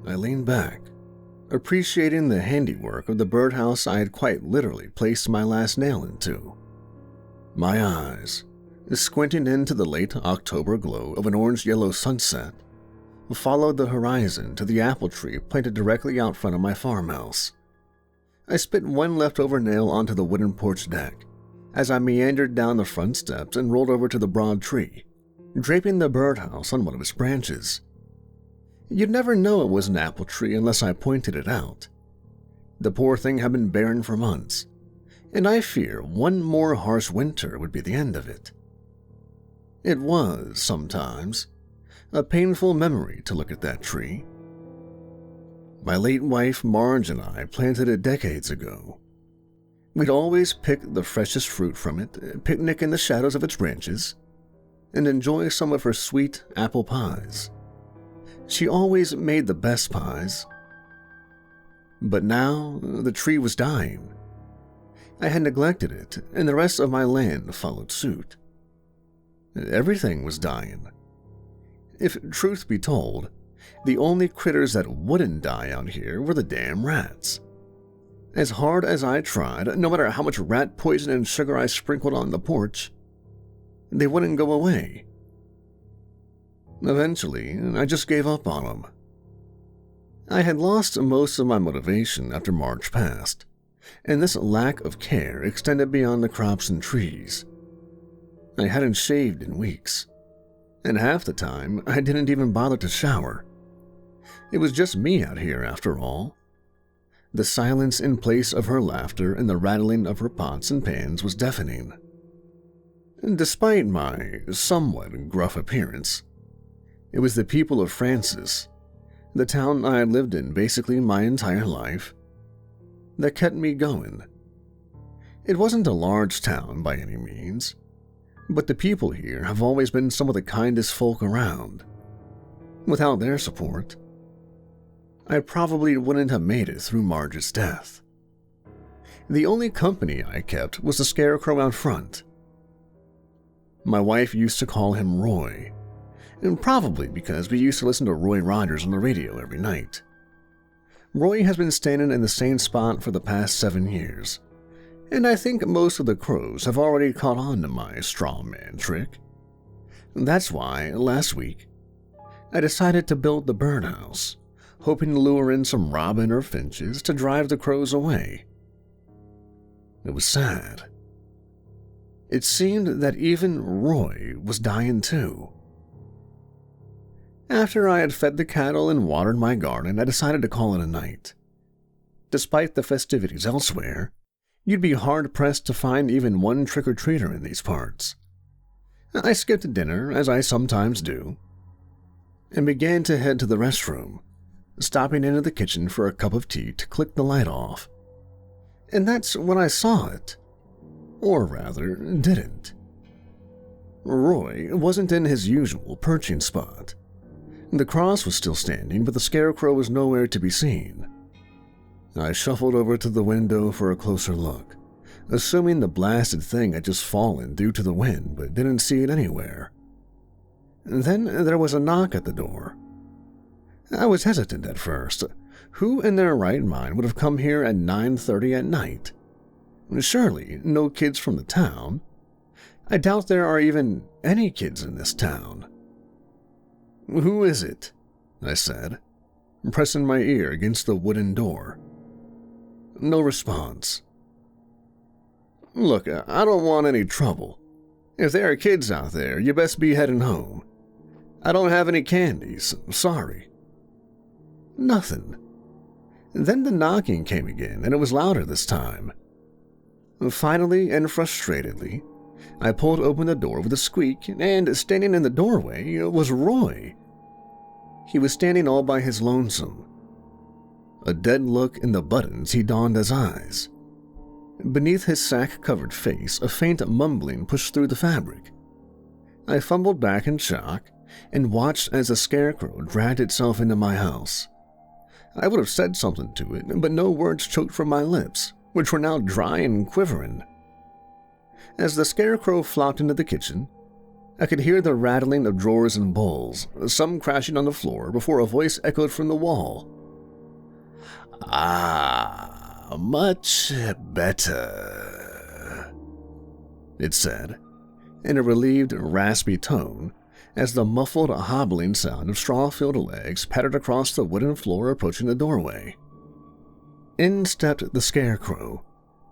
I leaned back, appreciating the handiwork of the birdhouse I had quite literally placed my last nail into. My eyes, squinting into the late October glow of an orange-yellow sunset, followed the horizon to the apple tree planted directly out front of my farmhouse. I spit one leftover nail onto the wooden porch deck as I meandered down the front steps and rolled over to the broad tree, draping the birdhouse on one of its branches. You'd never know it was an apple tree unless I pointed it out. The poor thing had been barren for months, and I fear one more harsh winter would be the end of it. It was, sometimes, a painful memory to look at that tree. My late wife Marge and I planted it decades ago. We'd always pick the freshest fruit from it, picnic in the shadows of its branches, and enjoy some of her sweet apple pies. She always made the best pies. But now the tree was dying. I had neglected it, and the rest of my land followed suit. Everything was dying. If truth be told, the only critters that wouldn't die out here were the damn rats. As hard as I tried, no matter how much rat poison and sugar I sprinkled on the porch, they wouldn't go away. Eventually, I just gave up on them. I had lost most of my motivation after March passed, and this lack of care extended beyond the crops and trees. I hadn't shaved in weeks, and half the time I didn't even bother to shower. It was just me out here after all. The silence in place of her laughter and the rattling of her pots and pans was deafening. Despite my somewhat gruff appearance, it was the people of Francis, the town I had lived in basically my entire life, that kept me going. It wasn't a large town by any means, but the people here have always been some of the kindest folk around. Without their support, I probably wouldn't have made it through Marge's death. The only company I kept was the scarecrow out front. My wife used to call him Roy, and probably because we used to listen to Roy Rogers on the radio every night. Roy has been standing in the same spot for the past 7 years, and I think most of the crows have already caught on to my straw man trick. That's why, last week, I decided to build the birdhouse, hoping to lure in some robin or finches to drive the crows away. It was sad. It seemed that even Roy was dying too. After I had fed the cattle and watered my garden, I decided to call it a night. Despite the festivities elsewhere, you'd be hard-pressed to find even one trick-or-treater in these parts. I skipped dinner, as I sometimes do, and began to head to the restroom, stopping into the kitchen for a cup of tea to click the light off. And that's when I saw it. Or rather, didn't. Roy wasn't in his usual perching spot. The cross was still standing, but the scarecrow was nowhere to be seen. I shuffled over to the window for a closer look, assuming the blasted thing had just fallen due to the wind, but didn't see it anywhere. Then there was a knock at the door. I was hesitant at first. Who in their right mind would have come here at 9:30 at night? Surely no kids from the town. I doubt there are even any kids in this town. "Who is it?" I said, pressing my ear against the wooden door. No response. "Look, I don't want any trouble. If there are kids out there, you best be heading home. I don't have any candies, sorry." Nothing. Then the knocking came again, and it was louder this time. Finally and frustratedly, I pulled open the door with a squeak, and standing in the doorway was Roy. He was standing all by his lonesome. A dead look in the buttons he donned as eyes. Beneath his sack-covered face, a faint mumbling pushed through the fabric. I fumbled back in shock and watched as the scarecrow dragged itself into my house. I would have said something to it, but no words choked from my lips, which were now dry and quivering. As the scarecrow flopped into the kitchen, I could hear the rattling of drawers and bowls, some crashing on the floor before a voice echoed from the wall. "Ah, much better," it said, in a relieved, raspy tone, as the muffled, hobbling sound of straw-filled legs pattered across the wooden floor approaching the doorway. In stepped the Scarecrow,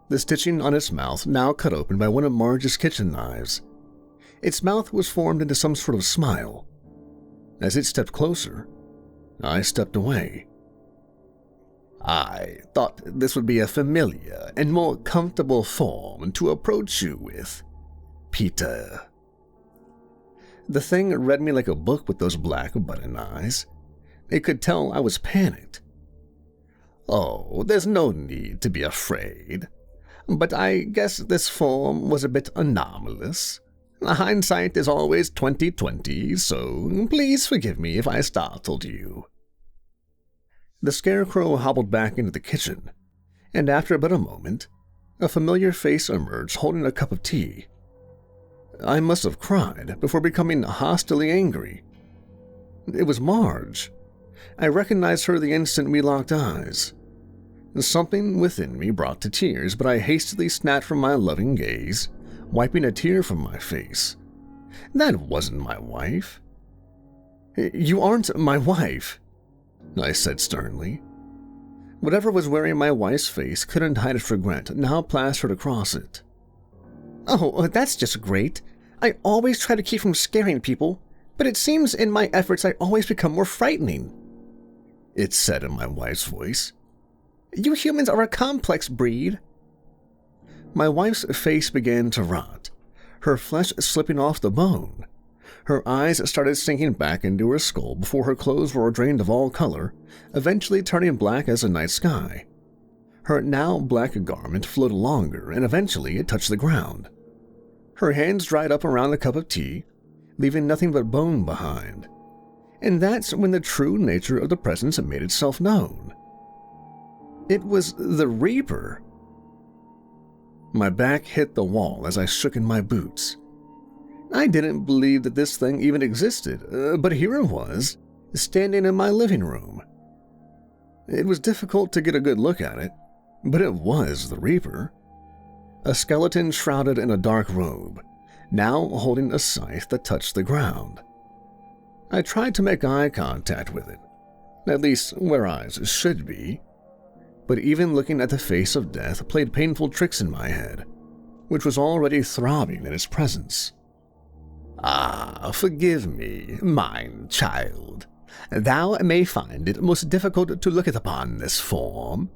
the stitching on its mouth now cut open by one of Marge's kitchen knives. Its mouth was formed into some sort of smile. As it stepped closer, I stepped away. "I thought this would be a familiar and more comfortable form to approach you with, Peter." The thing read me like a book with those black button eyes. It could tell I was panicked. "Oh, there's no need to be afraid. But I guess this form was a bit anomalous. Hindsight is always 20/20, so please forgive me if I startled you." The Scarecrow hobbled back into the kitchen, and after but a moment, a familiar face emerged holding a cup of tea. I must have cried before becoming hostilely angry. It was Marge. I recognized her the instant we locked eyes. Something within me brought to tears, but I hastily snapped from my loving gaze, wiping a tear from my face. That wasn't my wife. "You aren't my wife," I said sternly. Whatever was wearing my wife's face couldn't hide its regret, now plastered across it. "Oh, that's just great. I always try to keep from scaring people, but it seems in my efforts I always become more frightening," it said in my wife's voice. "You humans are a complex breed." My wife's face began to rot, her flesh slipping off the bone. Her eyes started sinking back into her skull before her clothes were drained of all color, eventually turning black as the night sky. Her now black garment flowed longer, and eventually it touched the ground. Her hands dried up around the cup of tea, leaving nothing but bone behind. And that's when the true nature of the presence made itself known. It was the Reaper. My back hit the wall as I shook in my boots. I didn't believe that this thing even existed, but here it was, standing in my living room. It was difficult to get a good look at it, but it was the Reaper. A skeleton shrouded in a dark robe, now holding a scythe that touched the ground. I tried to make eye contact with it, at least where eyes should be, but even looking at the face of death played painful tricks in my head, which was already throbbing in its presence. "Ah, forgive me, mine child. Thou may find it most difficult to look upon this form.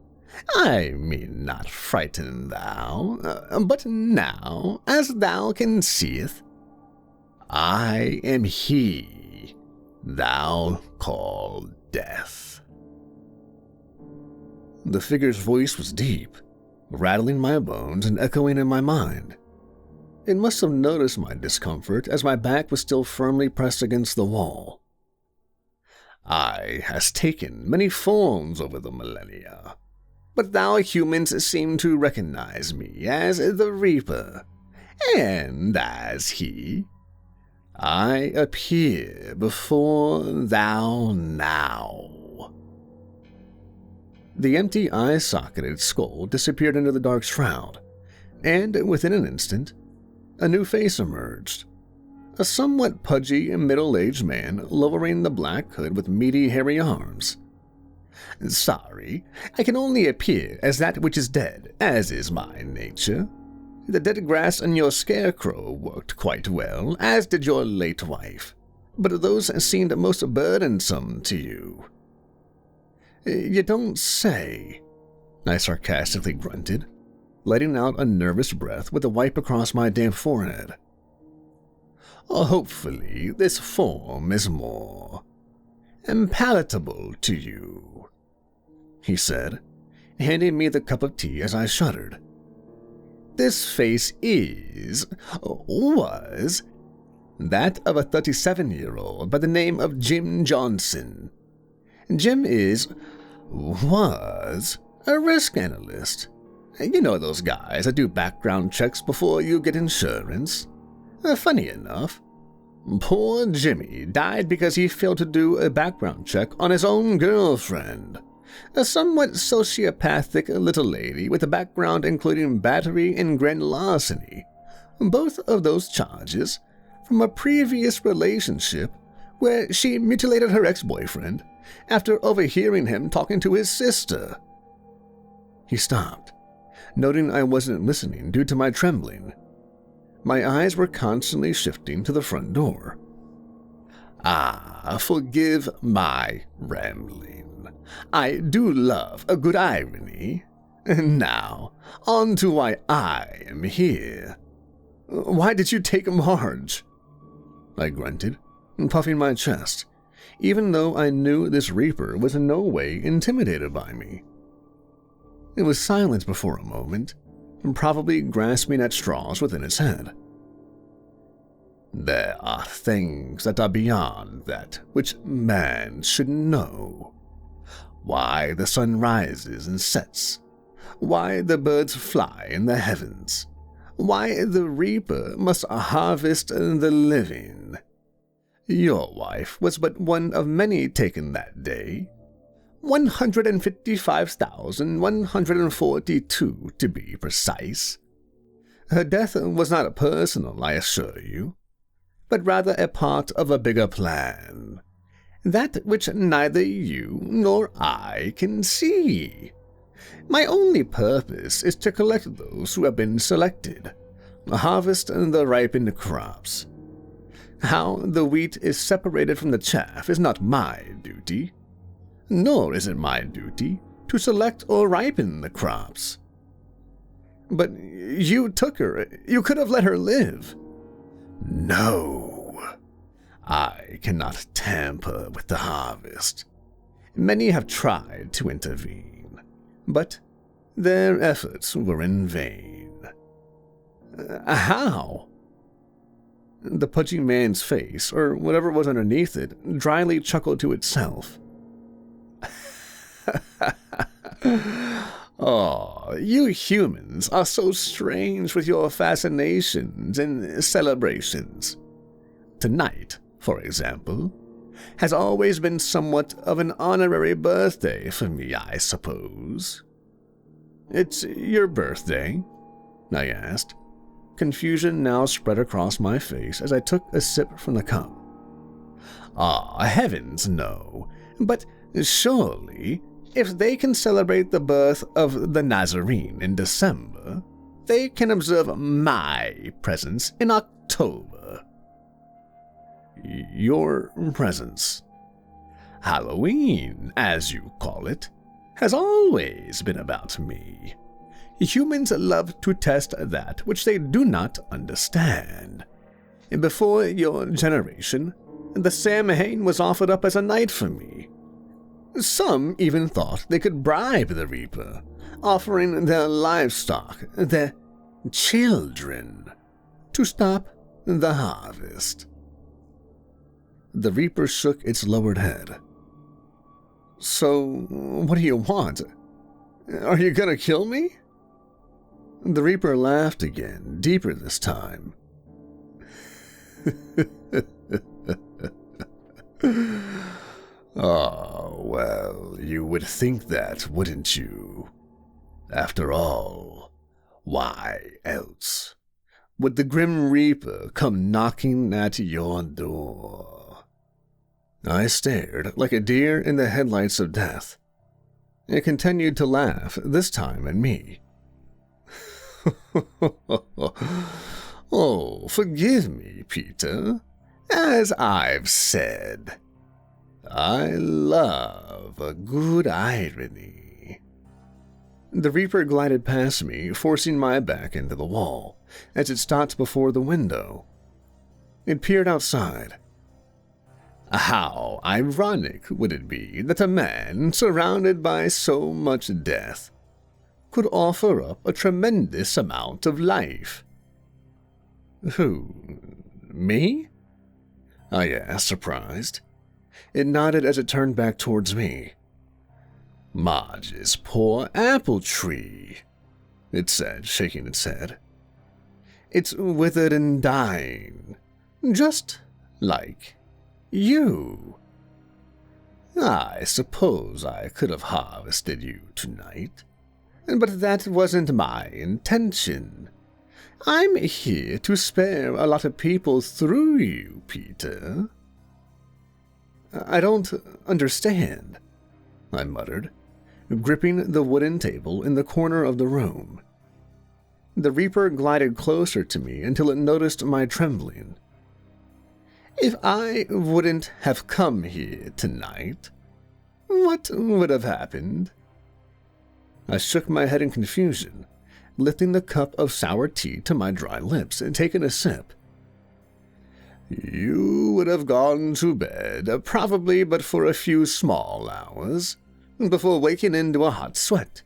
I mean not frighten thou, but now, as thou can seeth, I am he thou call Death." The figure's voice was deep, rattling my bones and echoing in my mind. It must have noticed my discomfort as my back was still firmly pressed against the wall. "I has taken many forms over the millennia, but thou humans seem to recognize me as the Reaper, and as he, I appear before thou now." The empty eye-socketed skull disappeared into the dark shroud, and within an instant, a new face emerged. A somewhat pudgy and middle-aged man lowering the black hood with meaty, hairy arms. "Sorry, I can only appear as that which is dead, as is my nature. The dead grass and your scarecrow worked quite well, as did your late wife, but those seemed most burdensome to you." "You don't say," I sarcastically grunted, letting out a nervous breath with a wipe across my damp forehead. "Hopefully, this form is more palatable to you," he said, handing me the cup of tea as I shuddered. "This face was, that of a 37-year-old by the name of Jim Johnson. Jim was a risk analyst. You know those guys that do background checks before you get insurance. Funny enough, Poor Jimmy died because he failed to do a background check on his own girlfriend, a somewhat sociopathic little lady with a background including battery and grand larceny, both of those charges from a previous relationship where she mutilated her ex-boyfriend after overhearing him talking to his sister. He stopped, noting I wasn't listening due to my trembling. My eyes were constantly shifting to the front door. Forgive my rambling. I do love a good irony. Now, on to why I am here. Why did you take Marge? I grunted, puffing my chest, even though I knew this Reaper was in no way intimidated by me. It was silence for a moment, probably grasping at straws within his head. There are things that are beyond that which man should know. Why the sun rises and sets, why the birds fly in the heavens, why the reaper must harvest the living. Your wife was but one of many taken that day. 155,142 to be precise. Her death was not personal, I assure you, but rather a part of a bigger plan. That which neither you nor I can see. My only purpose is to collect those who have been selected, harvest the ripened crops. How the wheat is separated from the chaff is not my duty, nor is it my duty to select or ripen the crops. But you took her. You could have let her live. No. I cannot tamper with the harvest. Many have tried to intervene, but their efforts were in vain. How? The pudgy man's face, or whatever was underneath it, dryly chuckled to itself. Oh, you humans are so strange with your fascinations and celebrations. Tonight, for example, has always been somewhat of an honorary birthday for me, I suppose. It's your birthday? I asked. Confusion now spread across my face as I took a sip from the cup. Heavens, no. But surely, if they can celebrate the birth of the Nazarene in December, they can observe my presence in October. Your presence? Halloween, as you call it, has always been about me. Humans love to test that which they do not understand. Before your generation, the Samhain was offered up as a night for me. Some even thought they could bribe the Reaper, offering their livestock, their children, to stop the harvest. The Reaper shook its lowered head. So, what do you want? Are you gonna kill me? The Reaper laughed again, deeper this time. Oh, well, you would think that, wouldn't you? After all, why else would the Grim Reaper come knocking at your door? I stared like a deer in the headlights of death. It continued to laugh, this time at me. Oh, forgive me, Peter. As I've said, I love a good irony. The Reaper glided past me, forcing my back into the wall, as it stopped before the window. It peered outside. How ironic would it be that a man surrounded by so much death could offer up a tremendous amount of life? Who? Me? I asked, surprised. It nodded as it turned back towards me. Marge's poor apple tree, it said, shaking its head. It's withered and dying, just Like you. I suppose I could have harvested you tonight, but that wasn't my intention. I'm here to spare a lot of people through you, Peter. I don't understand, I muttered, gripping the wooden table in the corner of the room. The Reaper glided closer to me until it noticed my trembling. If I wouldn't have come here tonight, what would have happened? I shook my head in confusion, lifting the cup of sour tea to my dry lips and taking a sip. You would have gone to bed, probably but for a few small hours, before waking into a hot sweat.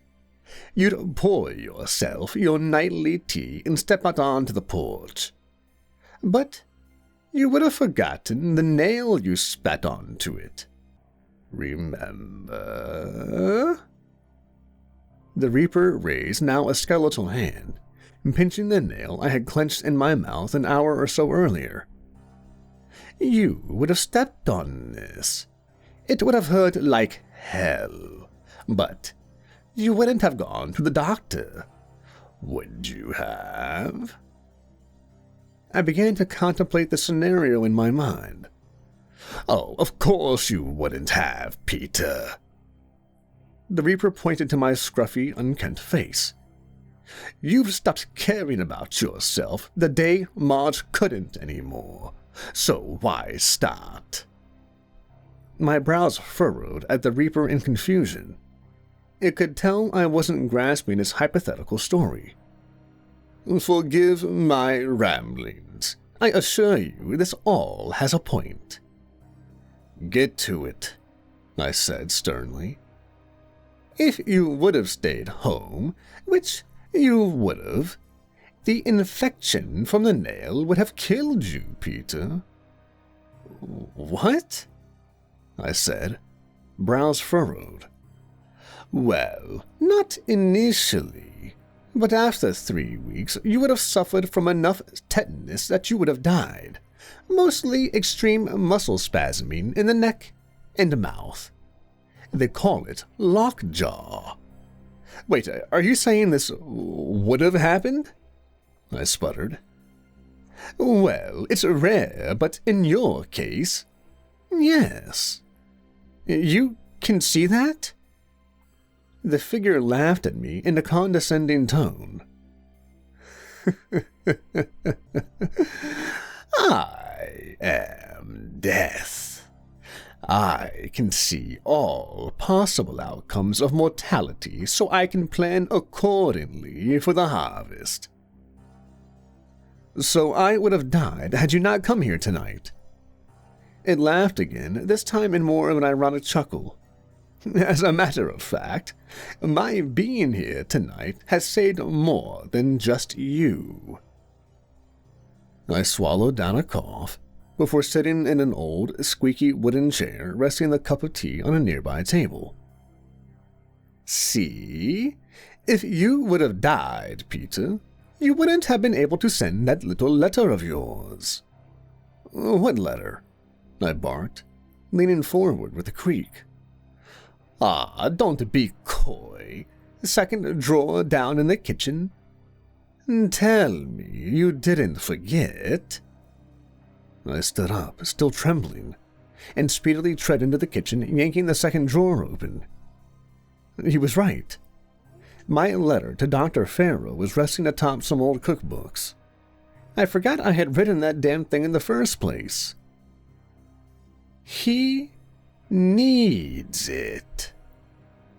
You'd pour yourself your nightly tea and step out onto the porch. But you would have forgotten the nail you spat onto it. Remember? The Reaper raised now a skeletal hand, pinching the nail I had clenched in my mouth an hour or so earlier. You would have stepped on this. It would have hurt like hell, but you wouldn't have gone to the doctor, would you have? I began to contemplate the scenario in my mind. Oh, of course you wouldn't have, Peter. The Reaper pointed to my scruffy, unkempt face. You've stopped caring about yourself the day Marge couldn't anymore, so why start? My brows furrowed at the Reaper in confusion. It could tell I wasn't grasping his hypothetical story. Forgive my ramblings. I assure you this all has a point. Get to it, I said sternly. If you would have stayed home, which you would have, the infection from the nail would have killed you, Peter. What? I said, brows furrowed. Well, not initially, but after 3 weeks you would have suffered from enough tetanus that you would have died, mostly extreme muscle spasming in the neck and mouth. They call it lockjaw. Wait, are you saying this would have happened? I sputtered. Well, it's rare, but in your case, yes. You can see that? The figure laughed at me in a condescending tone. I am death. I can see all possible outcomes of mortality, so I can plan accordingly for the harvest. So I would have died had you not come here tonight. It laughed again, this time in more of an ironic chuckle. As a matter of fact, my being here tonight has saved more than just you. I swallowed down a cough before sitting in an old, squeaky wooden chair resting the cup of tea on a nearby table. See? If you would have died, Peter, you wouldn't have been able to send that little letter of yours. What letter? I barked, leaning forward with a creak. Ah, don't be coy. Second drawer down in the kitchen. Tell me you didn't forget. I stood up, still trembling, and speedily tread into the kitchen, yanking the second drawer open. He was right. My letter to Dr. Farrow was resting atop some old cookbooks. I forgot I had written that damn thing in the first place. He needs it,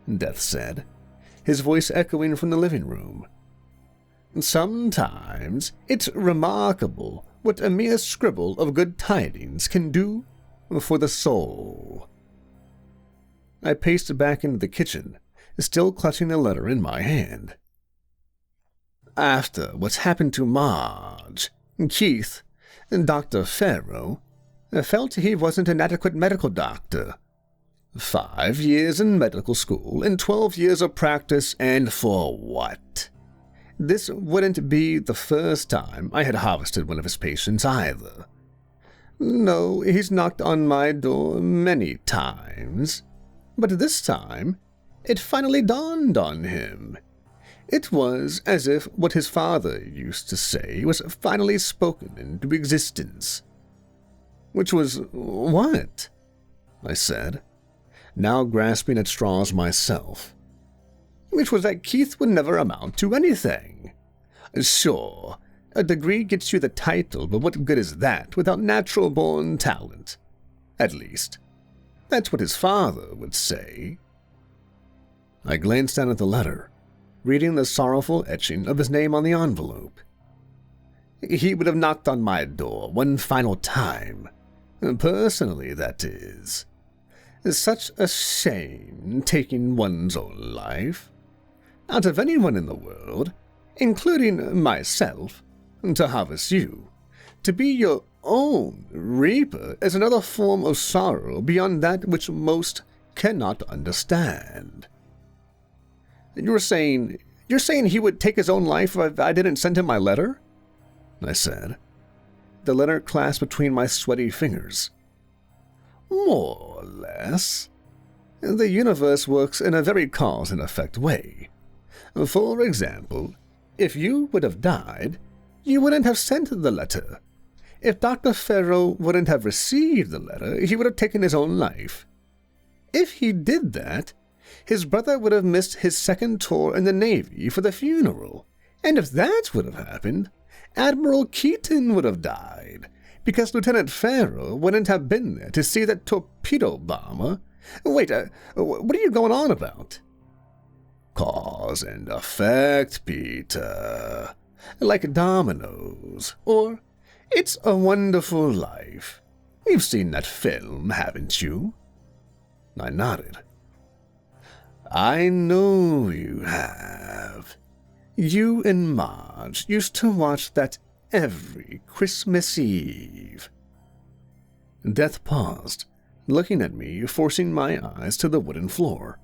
Death said, his voice echoing from the living room. Sometimes it's remarkable what a mere scribble of good tidings can do for the soul. I paced back into the kitchen, still clutching the letter in my hand. After what's happened to Marge, Keith, Dr. Farrow, felt he wasn't an adequate medical doctor. 5 years in medical school and 12 years of practice, and for what? This wouldn't be the first time I had harvested one of his patients either. No, he's knocked on my door many times, but this time it finally dawned on him. It was as if what his father used to say was finally spoken into existence. Which was what? I said, now grasping at straws myself. Which was that Keith would never amount to anything. Sure, a degree gets you the title, but what good is that without natural-born talent? At least, that's what his father would say. I glanced down at the letter, reading the sorrowful etching of his name on the envelope. He would have knocked on my door one final time. Personally, that is. Such a shame taking one's own life. Out of anyone in the world, including myself, to harvest you, to be your own reaper is another form of sorrow beyond that which most cannot understand. You're saying he would take his own life if I didn't send him my letter? I said, the letter clasped between my sweaty fingers. More or less. The universe works in a very cause and effect way. For example, if you would have died, you wouldn't have sent the letter. If Dr. Farrow wouldn't have received the letter, he would have taken his own life. If he did that, his brother would have missed his second tour in the Navy for the funeral. And if that would have happened, Admiral Keaton would have died, because Lieutenant Farrow wouldn't have been there to see that torpedo bomber. Wait, what are you going on about? Cause and effect, Peter. Like dominoes, or It's a Wonderful Life. You've seen that film, haven't you? I nodded. I know you have. You and Marge used to watch that every Christmas Eve. Death paused, looking at me, forcing my eyes to the wooden floor.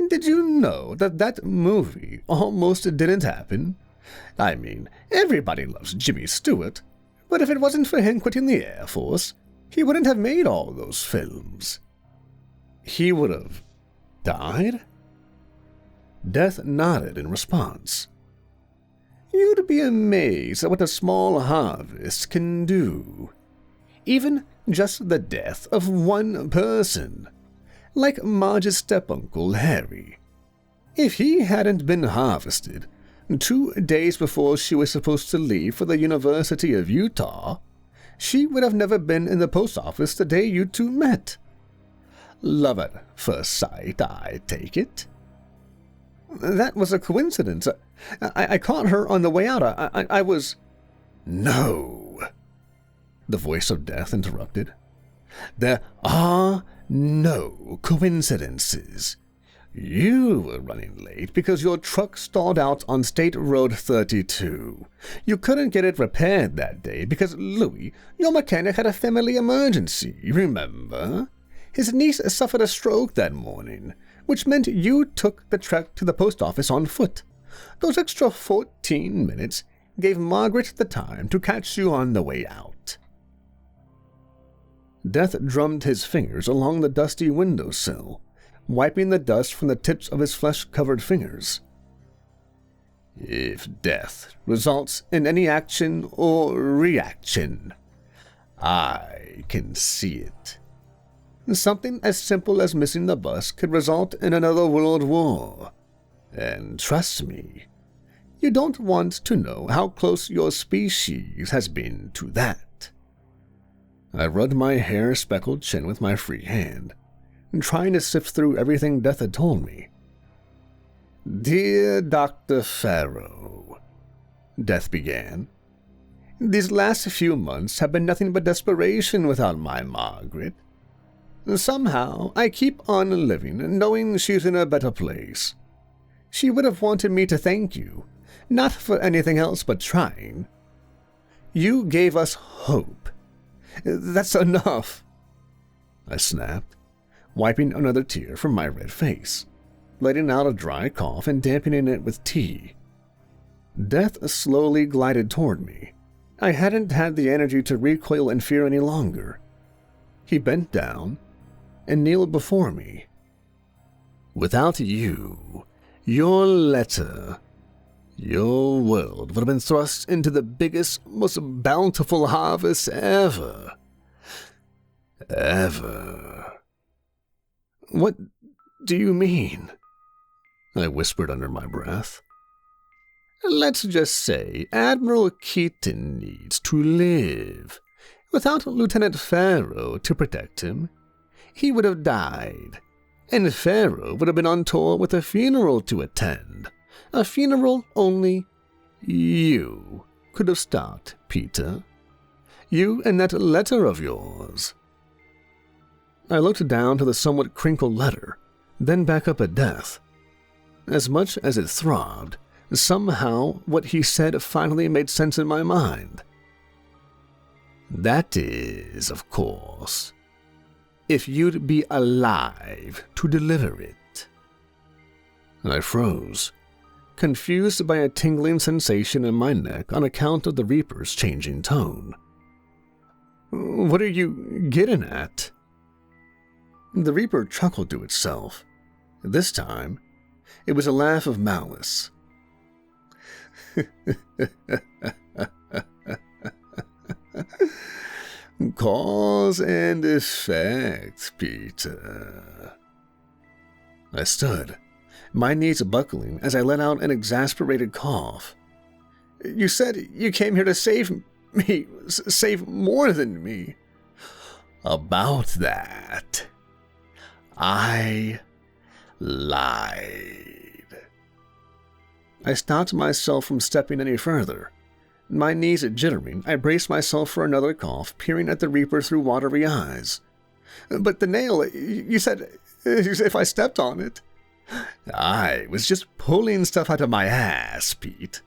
Did you know that movie almost didn't happen? I mean, everybody loves Jimmy Stewart, but if it wasn't for him quitting the Air Force, he wouldn't have made all those films. He would have died? Death nodded in response. You'd be amazed at what a small harvest can do. Even just the death of one person, like Marge's step-uncle Harry. If he hadn't been harvested 2 days before she was supposed to leave for the University of Utah, she would have never been in the post office the day you two met. Love at first sight, I take it. That was a coincidence. I caught her on the way out. I was... No, the voice of Death interrupted. There are no coincidences. You were running late because your truck stalled out on State Road 32. You couldn't get it repaired that day because Louis, your mechanic, had a family emergency, remember? His niece suffered a stroke that morning, which meant you took the trek to the post office on foot. Those extra 14 minutes gave Margaret the time to catch you on the way out. Death drummed his fingers along the dusty windowsill, wiping the dust from the tips of his flesh-covered fingers. If death results in any action or reaction, I can see it. Something as simple as missing the bus could result in another world war. And trust me, you don't want to know how close your species has been to that. I rubbed my hair-speckled chin with my free hand, trying to sift through everything Death had told me. Dear Dr. Farrow, Death began, these last few months have been nothing but desperation without my Margaret. Somehow, I keep on living, knowing she's in a better place. She would have wanted me to thank you, not for anything else but trying. You gave us hope. That's enough, I snapped, wiping another tear from my red face, letting out a dry cough and dampening it with tea. Death slowly glided toward me, I hadn't had the energy to recoil in fear any longer. He bent down and kneeled before me. "Without you, your letter, your world would have been thrust into the biggest, most bountiful harvest ever. Ever." "What do you mean?" I whispered under my breath. "Let's just say Admiral Keaton needs to live. Without Lieutenant Farrow to protect him, he would have died, and Farrow would have been on tour with a funeral to attend. A funeral only you could have stopped, Peter. You and that letter of yours." I looked down to the somewhat crinkled letter, then back up at Death. As much as it throbbed, somehow what he said finally made sense in my mind. "That is, of course, if you'd be alive to deliver it." I froze, confused by a tingling sensation in my neck on account of the Reaper's changing tone. "What are you getting at?" The Reaper chuckled to itself. This time, it was a laugh of malice. "Cause and effect, Peter." I stood, my knees buckling as I let out an exasperated cough. "You said you came here to save me, save more than me." "About that, I lied." I stopped myself from stepping any further. My knees jittering, I braced myself for another cough, peering at the Reaper through watery eyes. "But the nail, you said if I stepped on it." "I was just pulling stuff out of my ass, Pete.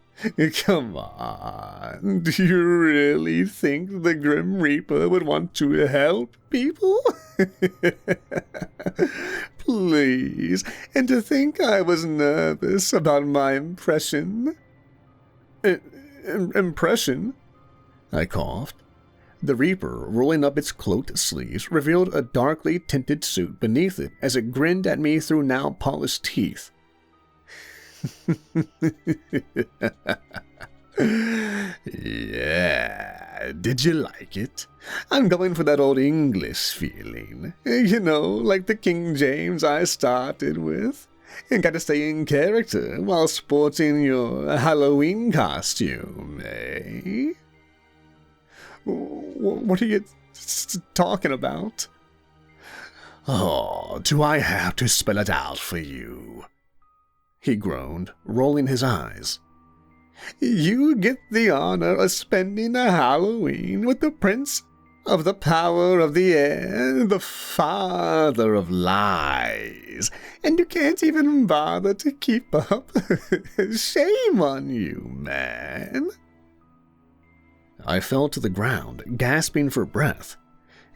Come on, do you really think the Grim Reaper would want to help people?" "Please, and to think I was nervous about my impression." Impression?" I coughed. The Reaper, rolling up its cloaked sleeves, revealed a darkly tinted suit beneath it as it grinned at me through now polished teeth. "Yeah, did you like it? I'm going for that old English feeling. You know, like the King James I started with. And got to stay in character while sporting your Halloween costume, eh?" What are you talking about?" "Oh, do I have to spell it out for you?" he groaned, rolling his eyes. "You get the honor of spending a Halloween with the Prince of the Power of the Air, the Father of Lies, and you can't even bother to keep up. Shame on you, man." I fell to the ground, gasping for breath.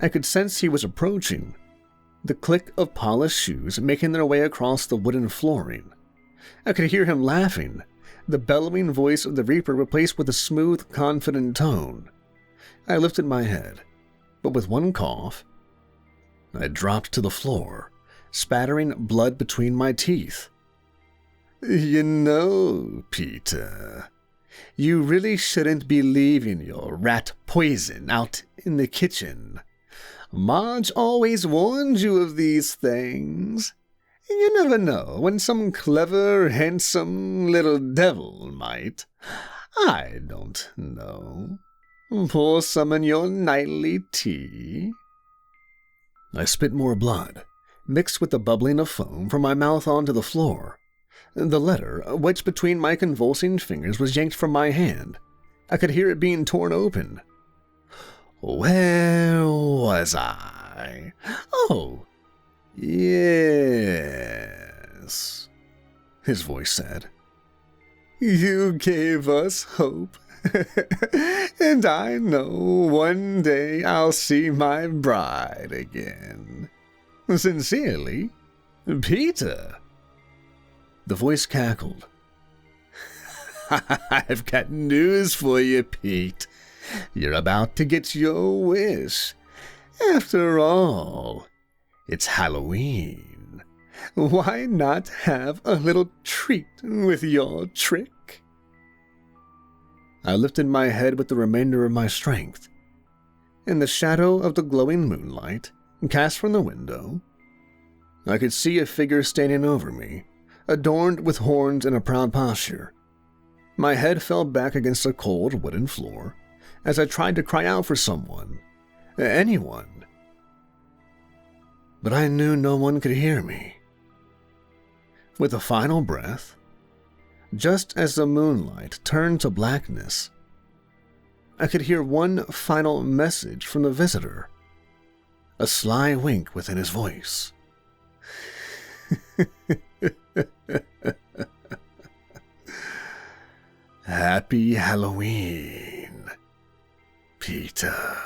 I could sense he was approaching. The click of polished shoes making their way across the wooden flooring. I could hear him laughing, the bellowing voice of the Reaper replaced with a smooth, confident tone. I lifted my head, but with one cough, I dropped to the floor, spattering blood between my teeth. "You know, Peter, you really shouldn't be leaving your rat poison out in the kitchen. Marge always warned you of these things. You never know when some clever, handsome little devil might, I don't know, pour some in your nightly tea." I spit more blood, mixed with the bubbling of foam from my mouth onto the floor. The letter, wedged between my convulsing fingers, was yanked from my hand. I could hear it being torn open. "Where was I? Oh, yes," his voice said. "You gave us hope. And I know one day I'll see my bride again. Sincerely, Peter." The voice cackled. "I've got news for you, Pete. You're about to get your wish. After all, it's Halloween. Why not have a little treat with your trick? I lifted my head with the remainder of my strength. In the shadow of the glowing moonlight, cast from the window, I could see a figure standing over me, adorned with horns and a proud posture. My head fell back against the cold wooden floor as I tried to cry out for someone, anyone. But I knew no one could hear me. With a final breath, just as the moonlight turned to blackness, I could hear one final message from the visitor, a sly wink within his voice. Happy Halloween, Peter.